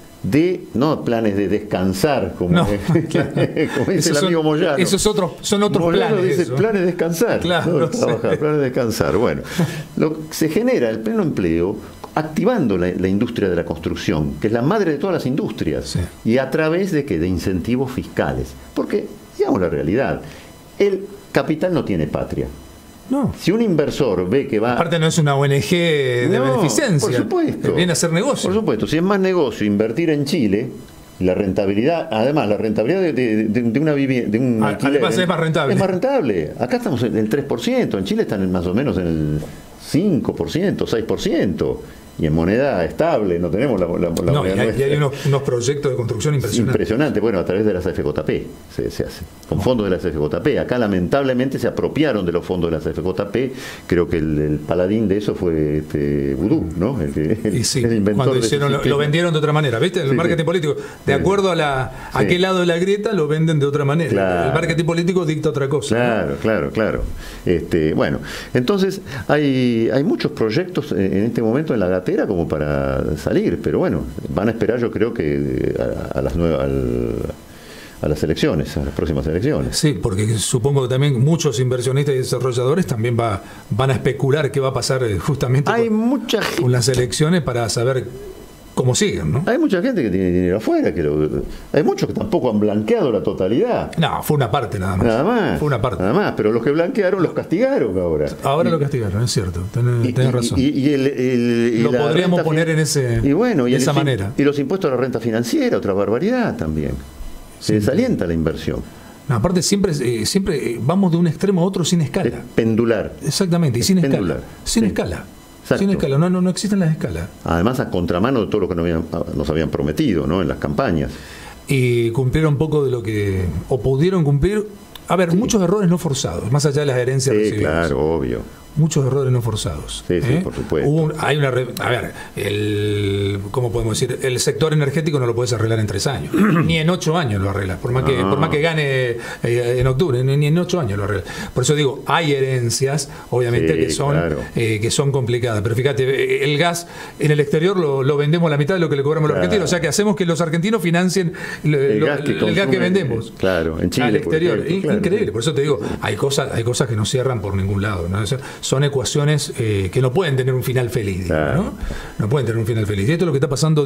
no planes de descansar, como dice el amigo Moyano. Esos son otros Moyano planes. Dice planes de descansar. Claro, no, trabajar, planes de descansar. Bueno, se genera el pleno empleo activando la industria de la construcción, que es la madre de todas las industrias, sí. Y a través de ¿qué? De incentivos fiscales. Porque, digamos la realidad, el capital no tiene patria. No. Si un inversor ve que va... Aparte no es una ONG de beneficencia. Por supuesto. Viene a hacer negocio. Por supuesto. Si es más negocio invertir en Chile, la rentabilidad, además, la rentabilidad de una vivienda, de un alquiler... Además es más rentable. Es más rentable. Acá estamos en el 3%, en Chile están más o menos en el 5%, 6%. Y en moneda estable, no tenemos la moneda nuestra. Y hay unos proyectos de construcción impresionantes. Impresionante, bueno, a través de las AFJP se hace, con fondos de las AFJP. Acá lamentablemente se apropiaron de los fondos de las AFJP, creo que el paladín de eso fue Vudú, ¿no? El inventor cuando hicieron, lo vendieron de otra manera, ¿viste? El marketing político, de acuerdo a qué lado de la grieta lo venden de otra manera. Claro. El marketing político dicta otra cosa. Claro, ¿no? Claro. Bueno, entonces hay muchos proyectos en este momento en la gatera como para salir, pero bueno, van a esperar yo creo que a las elecciones, a las próximas elecciones. Sí, porque supongo que también muchos inversionistas y desarrolladores también van a especular qué va a pasar justamente con las elecciones para saber cómo siguen, ¿no? Hay mucha gente que tiene dinero afuera, hay muchos que tampoco han blanqueado la totalidad. No, fue una parte nada más. Fue una parte. Nada más, pero los que blanquearon los castigaron ahora. Ahora lo castigaron, es cierto, tenés razón. Lo podríamos poner en esa manera. Y los impuestos a la renta financiera, otra barbaridad también. Se desalienta la inversión. No, aparte siempre vamos de un extremo a otro sin escala. Es pendular. Exactamente, y sin escala. Sin escala. Exacto. Sin escala, no existen las escalas. Además, a contramano de todo lo que nos habían prometido, ¿no? En las campañas. Y cumplieron un poco de lo que... O pudieron cumplir... A ver, muchos errores no forzados, más allá de las herencias recibidas. Claro, obvio. Muchos errores no forzados. Sí, por supuesto. ¿Cómo podemos decir? El sector energético no lo puedes arreglar en 3 años. Ni en 8 años lo arreglas. Por más que gane en octubre, ni en 8 años lo arreglas. Por eso digo, hay herencias, obviamente, que son complicadas. Pero fíjate, el gas en el exterior lo vendemos a la mitad de lo que le cobramos los argentinos. O sea, que hacemos que los argentinos financien el gas que vendemos. Claro, en Chile. Al exterior. Increíble. Por eso te digo, hay cosas que no cierran por ningún lado, ¿no? Son ecuaciones que no pueden tener un final feliz, ¿no? No pueden tener un final feliz. Y esto es lo que está pasando,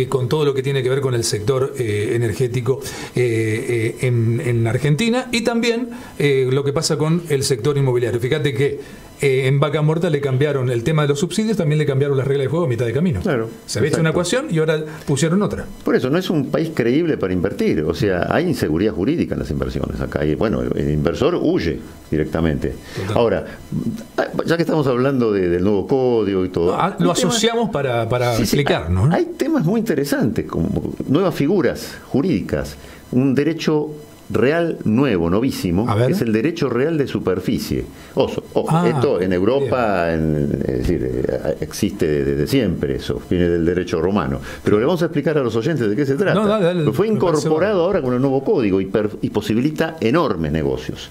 con todo lo que tiene que ver con el sector energético en Argentina, y también lo que pasa con el sector inmobiliario. Fíjate que en Vaca Muerta le cambiaron el tema de los subsidios, también le cambiaron las reglas de juego a mitad de camino. Claro, se había hecho una ecuación y ahora pusieron otra. Por eso, no es un país creíble para invertir. O sea, hay inseguridad jurídica en las inversiones. Acá el inversor huye directamente. Total. Ahora, ya que estamos hablando del nuevo código y todo... lo asociamos para explicar, ¿no? Hay temas muy interesantes, como nuevas figuras jurídicas, un derecho real nuevo, novísimo, que es el derecho real de superficie. Esto en Europa existe desde siempre, eso viene del derecho romano. Pero le vamos a explicar a los oyentes de qué se trata. Dale, fue incorporado ahora con el nuevo código y posibilita enormes negocios.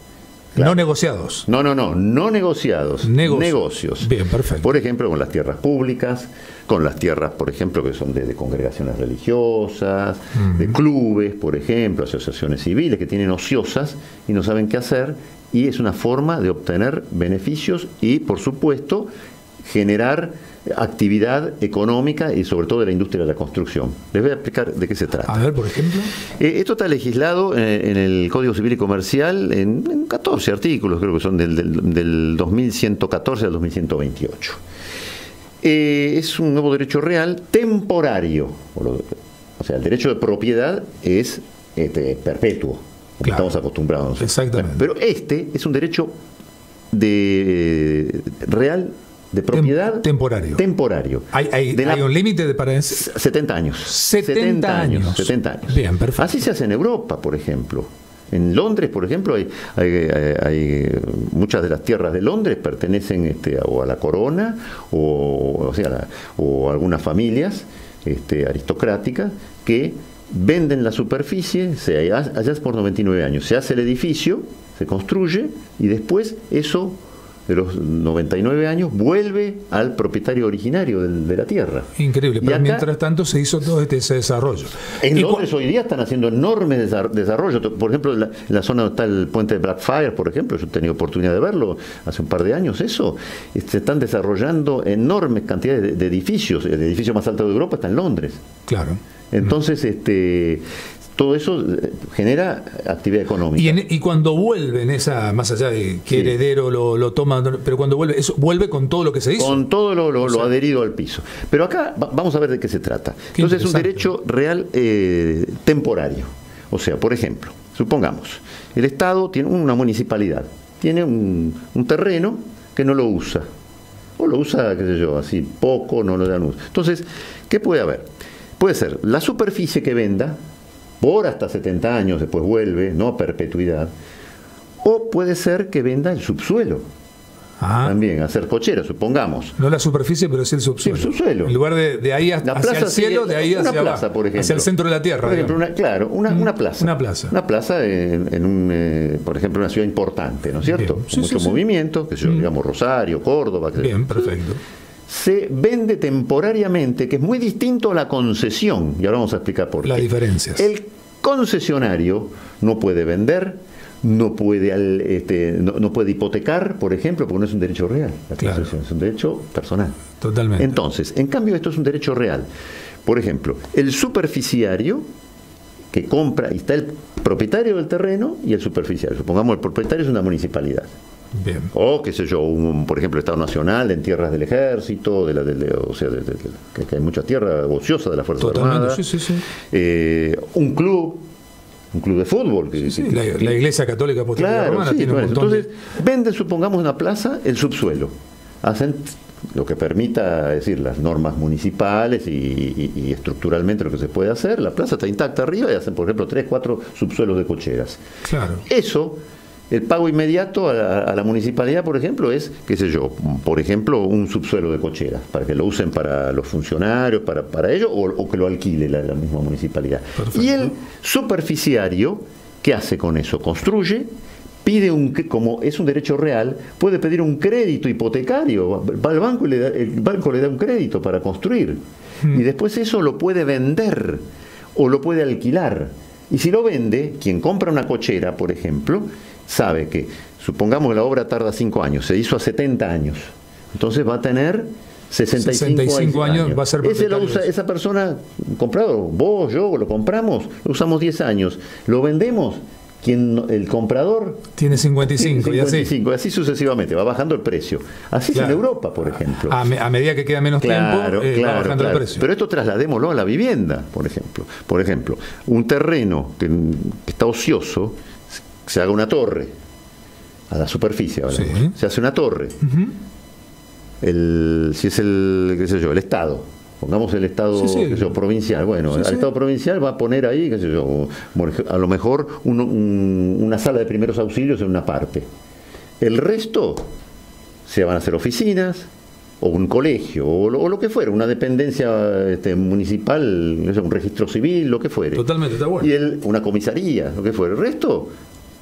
Claro. No negociados. No negociados. Negocios. Bien, perfecto. Por ejemplo, con las tierras públicas, con las tierras, por ejemplo, que son de congregaciones religiosas, de clubes, por ejemplo, asociaciones civiles que tienen ociosas y no saben qué hacer, y es una forma de obtener beneficios y, por supuesto, generar actividad económica y sobre todo de la industria de la construcción. Les voy a explicar de qué se trata. A ver, por ejemplo. Esto está legislado en el Código Civil y Comercial en 14 artículos, creo que son del 2114 al 2128. Es un nuevo derecho real temporario. O sea, el derecho de propiedad es perpetuo, como estamos acostumbrados. Exactamente. Pero este es un derecho real de propiedad temporario. ¿Hay un límite para eso? 70 años. 70 años. 70 años. Bien, perfecto. Así se hace en Europa, por ejemplo. En Londres, por ejemplo, hay muchas de las tierras de Londres pertenecen o a la corona o a algunas familias aristocráticas que venden la superficie, allá es por 99 años. Se hace el edificio, se construye y después eso de los 99 años vuelve al propietario originario de la tierra. Increíble, pero acá, mientras tanto se hizo todo ese desarrollo. En Londres hoy día están haciendo enormes desarrollos. Por ejemplo, en la zona donde está el puente de Blackfriars, por ejemplo, yo he tenido oportunidad de verlo hace un par de años, se están desarrollando enormes cantidades de edificios. El edificio más alto de Europa está en Londres. Claro. Entonces, todo eso genera actividad económica. Y cuando vuelve en esa, más allá de que heredero lo toma, pero cuando vuelve, eso vuelve con todo lo que se hizo. Con todo lo adherido al piso. Pero acá vamos a ver de qué se trata. Entonces es un derecho real temporario. O sea, por ejemplo, supongamos, el Estado tiene una municipalidad, tiene un terreno que no lo usa. O lo usa, qué sé yo, así poco, no lo dan uso. Entonces, ¿qué puede haber? Puede ser la superficie que venda, por hasta 70 años, después vuelve, no a perpetuidad, o puede ser que venda el subsuelo. También, hacer cocheras, supongamos. No la superficie, pero sí el subsuelo. Sí, el subsuelo. En lugar de ahí hacia el cielo, de ahí hacia plaza, abajo, por ejemplo. hacia el centro de la tierra. Por ejemplo, una plaza. Una plaza. Una plaza por ejemplo, una ciudad importante, ¿no es cierto? Bien. Con mucho movimiento, que yo, digamos, Rosario, Córdoba. Bien, perfecto. Se vende temporariamente, que es muy distinto a la concesión, y ahora vamos a explicar por qué. Las diferencias. El concesionario no puede vender, no puede hipotecar, por ejemplo, porque no es un derecho real. La concesión es un derecho personal. Totalmente. Entonces, en cambio, esto es un derecho real. Por ejemplo, el superficiario que compra, y está el propietario del terreno y el superficiario. Supongamos el propietario es una municipalidad. Bien. O, qué sé yo, por ejemplo, Estado Nacional en tierras del Ejército, que hay mucha tierra ociosa de la Fuerza Armada. Un club de fútbol. La Iglesia Católica Apostólica Romana tiene un montón. Entonces, venden, supongamos, una plaza, el subsuelo. Hacen lo que permita, decir, las normas municipales y estructuralmente lo que se puede hacer. La plaza está intacta arriba y hacen, por ejemplo, 3, 4 subsuelos de cocheras. Claro. Eso, el pago inmediato a la municipalidad, por ejemplo, es, qué sé yo, por ejemplo, un subsuelo de cocheras, para que lo usen para los funcionarios, para ellos, o que lo alquile la misma municipalidad. Perfecto. Y el superficiario, ¿qué hace con eso? Construye, pide como es un derecho real, puede pedir un crédito hipotecario, va al banco y el banco le da un crédito para construir. Y después eso lo puede vender o lo puede alquilar. Y si lo vende, quien compra una cochera, por ejemplo, sabe que, supongamos que la obra tarda 5 años, se hizo a 70 años, entonces va a tener 65 años. Va a ser esa persona, comprador, vos, yo, lo compramos, lo usamos 10 años, lo vendemos, el comprador tiene 55 y así sucesivamente, va bajando el precio. Así es en Europa, por ejemplo. A medida que queda menos tiempo, va bajando el precio. Pero esto trasladémoslo a la vivienda, por ejemplo. Por ejemplo, un terreno que está ocioso, se haga una torre a la superficie, se hace una torre. Si es el Estado, pongamos el Estado provincial, al Estado provincial va a poner ahí, a lo mejor una sala de primeros auxilios en una parte. El resto se van a hacer oficinas o un colegio o lo que fuera, una dependencia municipal, un registro civil, lo que fuere. Totalmente, está bueno. Y una comisaría, lo que fuera. El resto,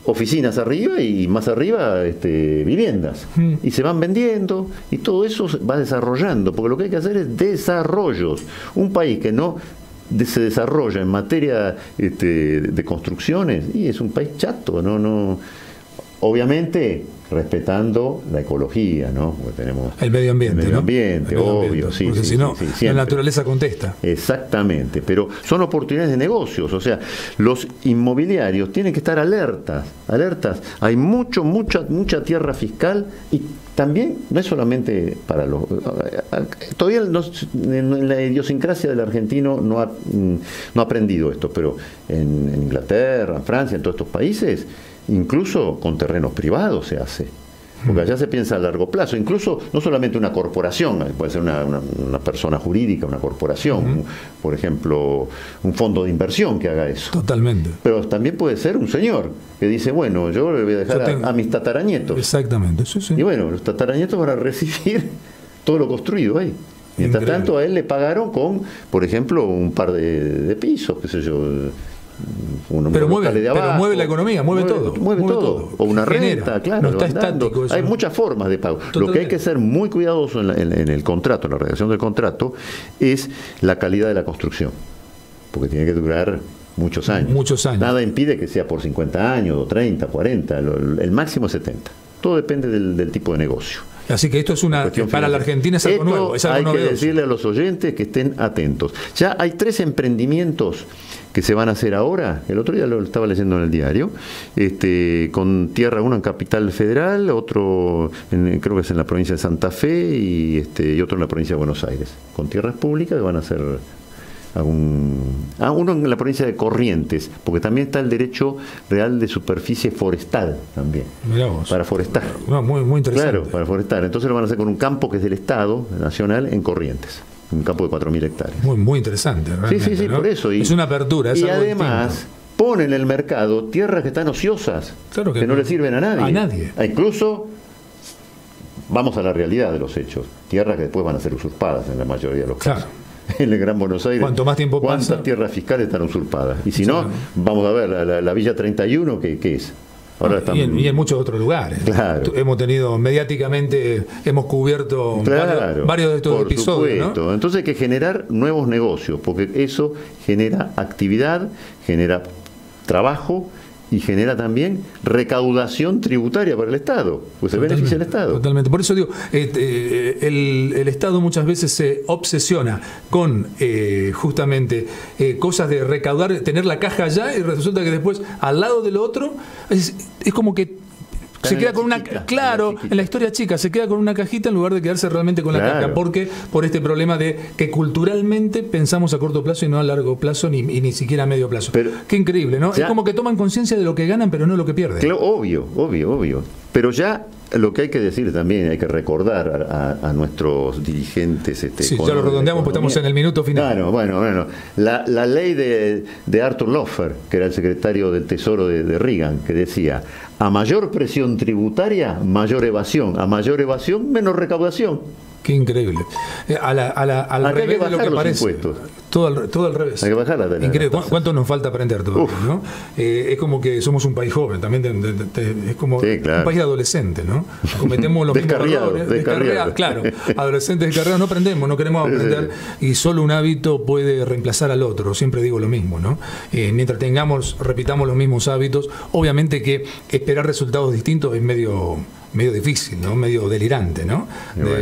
oficinas arriba y más arriba viviendas. Y se van vendiendo y todo eso va desarrollando, porque lo que hay que hacer es desarrollos. Un país que no se desarrolla en materia de construcciones y es un país chato, no obviamente respetando la ecología, ¿no? Porque tenemos el medio ambiente, obvio, sí, porque si no, la naturaleza contesta. Exactamente, pero son oportunidades de negocios, o sea, los inmobiliarios tienen que estar alertas. Hay mucha tierra fiscal y también no es solamente para los... Todavía en la idiosincrasia del argentino no ha aprendido esto, pero en Inglaterra, en Francia, en todos estos países, incluso con terrenos privados se hace. Porque allá se piensa a largo plazo, incluso no solamente una corporación, puede ser una persona jurídica, una corporación, por ejemplo, un fondo de inversión que haga eso. Totalmente. Pero también puede ser un señor que dice, bueno, yo le voy a dejar a mis tataranietos. Exactamente, Y bueno, los tataranietos van a recibir todo lo construido ahí. Mientras tanto, a él le pagaron con, por ejemplo, un par de pisos, qué sé yo. Pero mueve la economía, mueve todo. Mueve todo. O una renta, claro. No está estático eso. Hay muchas formas de pago. Totalmente. Lo que hay que ser muy cuidadoso en el contrato, en la redacción del contrato, es la calidad de la construcción. Porque tiene que durar muchos años. Nada impide que sea por 50 años, o 30, 40, el máximo es 70. Todo depende del tipo de negocio. Así que esto es para la Argentina es algo nuevo. Es algo hay que decirle a los oyentes que estén atentos. Ya hay 3 emprendimientos que se van a hacer ahora. El otro día lo estaba leyendo en el diario, con tierra, uno en Capital Federal, otro creo que es en la provincia de Santa Fe y otro en la provincia de Buenos Aires, con tierras públicas que van a hacer uno en la provincia de Corrientes, porque también está el derecho real de superficie forestal también. Mirá vos. Para forestar. No, muy interesante. Claro, para forestar. Entonces lo van a hacer con un campo que es del Estado Nacional en Corrientes. Un campo de 4.000 hectáreas. Muy interesante, realmente. Sí, ¿no? Por eso. Es una apertura. Y además ponen en el mercado tierras que están ociosas, claro que no le sirven a nadie. A nadie. Incluso, vamos a la realidad de los hechos, tierras que después van a ser usurpadas en la mayoría de los casos. En el Gran Buenos Aires, cuanto más tiempo ¿cuántas pasa? tierras fiscales están usurpadas? Y si no, vamos a ver, la Villa 31, ¿qué es? Ahora y en muchos otros lugares. Claro. Hemos tenido, mediáticamente, hemos cubierto varios de estos episodios. Supuesto. ¿No? Entonces hay que generar nuevos negocios, porque eso genera actividad, genera trabajo y genera también recaudación tributaria para el Estado, pues se beneficia el Estado. Totalmente. Por eso digo, el Estado muchas veces se obsesiona con justamente cosas de recaudar, tener la caja allá, y resulta que después al lado del otro es como que se queda con una, en la historia chica, se queda con una cajita en lugar de quedarse realmente con la caja, porque por este problema de que culturalmente pensamos a corto plazo y no a largo plazo, ni siquiera a medio plazo. Pero, qué increíble, ¿no? Es como que toman conciencia de lo que ganan, pero no lo que pierden. Claro, obvio. Pero ya lo que hay que decir también, hay que recordar a nuestros dirigentes. Sí, ya lo redondeamos, porque estamos en el minuto final. Claro, bueno. La ley de Arthur Laffer, que era el secretario del Tesoro de Reagan, que decía: a mayor presión tributaria, mayor evasión. A mayor evasión, menos recaudación. Qué increíble. Al revés de lo que parece. Todo al revés. Hay que bajar la increíble. ¿Cuánto nos falta aprender todavía? ¿No? Es como que somos un país joven, también es como un país adolescente, ¿no? Cometemos los mismos errores. Descarriados. Claro, adolescentes descarriados, no aprendemos, no queremos aprender, y solo un hábito puede reemplazar al otro. Siempre digo lo mismo, ¿no? Mientras repitamos los mismos hábitos, obviamente que esperar resultados distintos es medio difícil, ¿no? Medio delirante, ¿no?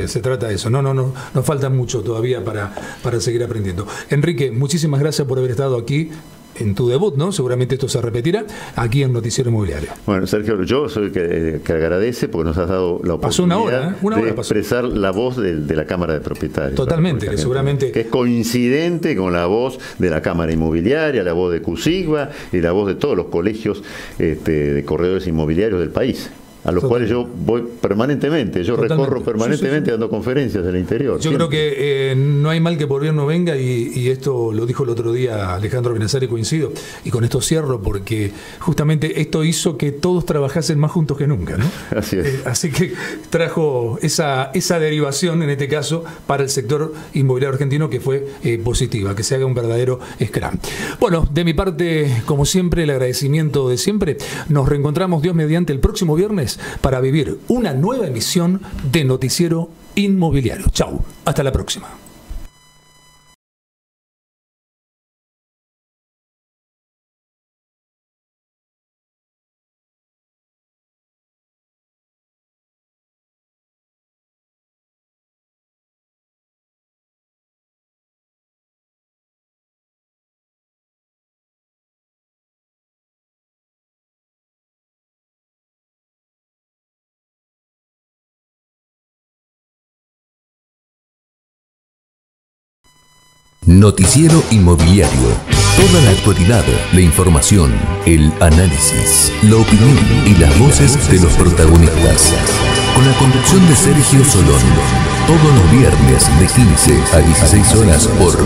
Se trata de eso. No, nos falta mucho todavía para seguir aprendiendo. Enrique, muchísimas gracias por haber estado aquí en tu debut, ¿no? Seguramente esto se repetirá aquí en Noticiero Inmobiliario. Bueno, Sergio, yo soy el que agradece porque nos has dado la oportunidad de expresar la voz de la Cámara de Propietarios. Totalmente, que seguramente... Que es coincidente con la voz de la Cámara Inmobiliaria, la voz de CUSIGBA y la voz de todos los colegios de corredores inmobiliarios del país, a los cuales yo voy permanentemente, recorro permanentemente dando conferencias en el interior. Yo creo que no hay mal que por bien no venga, y esto lo dijo el otro día Alejandro Benazzari, coincido, y con esto cierro, porque justamente esto hizo que todos trabajasen más juntos que nunca, ¿no? Así es. Así que trajo esa derivación, en este caso, para el sector inmobiliario argentino, que fue positiva, que se haga un verdadero scrum. Bueno, de mi parte, como siempre, el agradecimiento de siempre. Nos reencontramos, Dios mediante, el próximo viernes para vivir una nueva emisión de Noticiero Inmobiliario. Chau, hasta la próxima. Noticiero Inmobiliario. Toda la actualidad, la información, el análisis, la opinión y las voces de los protagonistas. Con la conducción de Sergio Solón. Todos los viernes de 15 a 16 horas por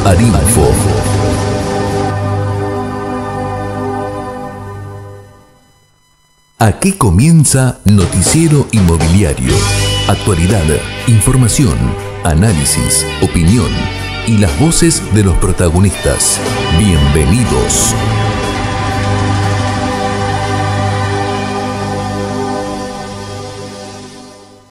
Arinfo. Aquí comienza Noticiero Inmobiliario. Actualidad, información, análisis, opinión y las voces de los protagonistas. Bienvenidos.